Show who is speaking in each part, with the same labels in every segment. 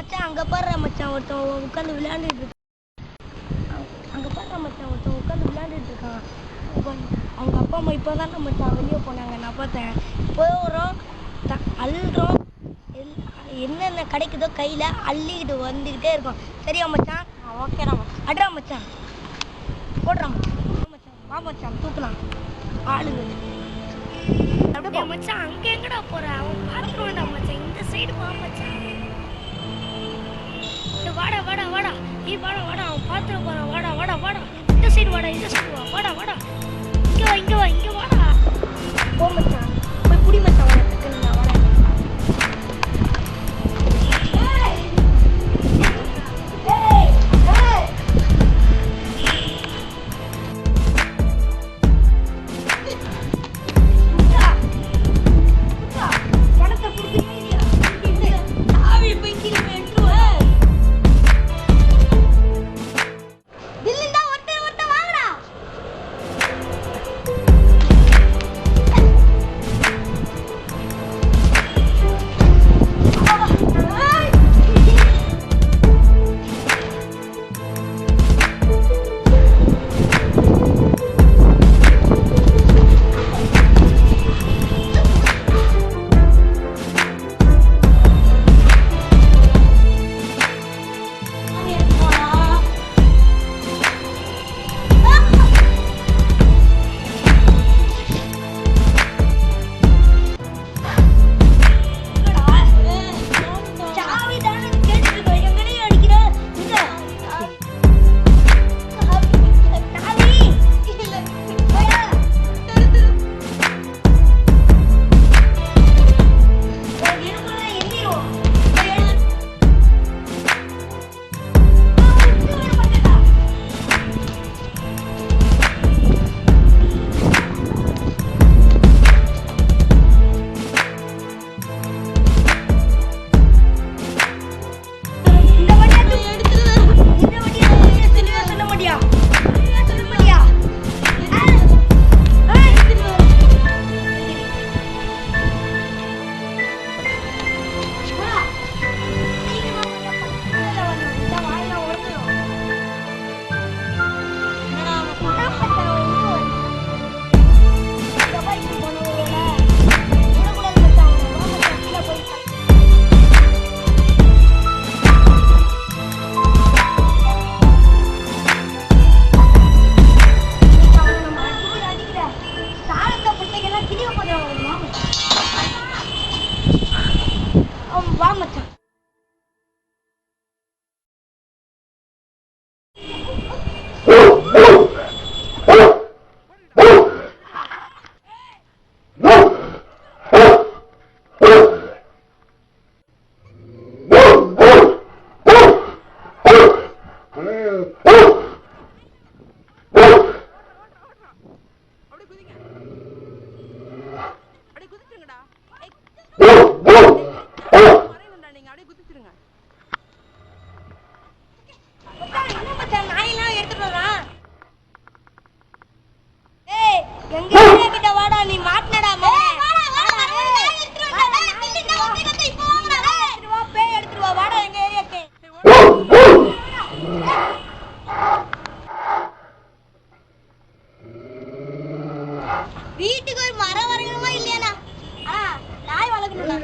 Speaker 1: மச்சான் அங்கே பாடுற மச்சான் ஒருத்தன் உட்காந்து விளையாண்டுட்டு இருக்கான். அங்கே பாடுற மச்சான் ஒருத்தன் உட்காந்து விளையாண்டுட்டு இருக்கான். அவங்க அப்பா அம்மா இப்போ தான் மச்சான் வெளியே போனாங்க. நான் பார்த்தேன். போகிறோம் அள்ளுறோம், என்னென்ன கிடைக்குதோ கையில் அள்ளிக்கிட்டு வந்துக்கிட்டே இருக்கோம். சரியா மச்சான்? ஓகேடா மச்சான். அட்ரா மச்சான், போடுறா மச்சான். வா மச்சான் தூக்கலாம் ஆளுங்க. அப்படியே மச்சான் அங்கே எங்கடா போற? அவன் பார்த்துருவான்டா மச்சான். இந்த சைடு வா மச்சான். வாடா வாடா வாடா, நீ வாடா வாடா, அவன் பார்த்துட போறான். வாடா வாடா வாடா, இந்த சைடு வாடா, இந்த சைடு வா. வாடா வாடா, இங்கே வா இங்கே வா இங்கே வாடா. போ மச்சான், போய் புடி மச்சான். நான் வரேன். வீட்டுக்கு ஒரு மரம் வரையணுமா இல்லையாண்ணா? நாய் வளர்க்கணும்ண்ணா.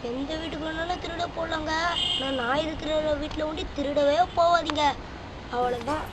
Speaker 1: எந்த வீட்டுக்கு வேணாலும் திருட போடலாங்க. நான் நாய் இருக்கிற வீட்டில் ஒண்டி திருடவே போவாதீங்க. அவ்வளோதான்.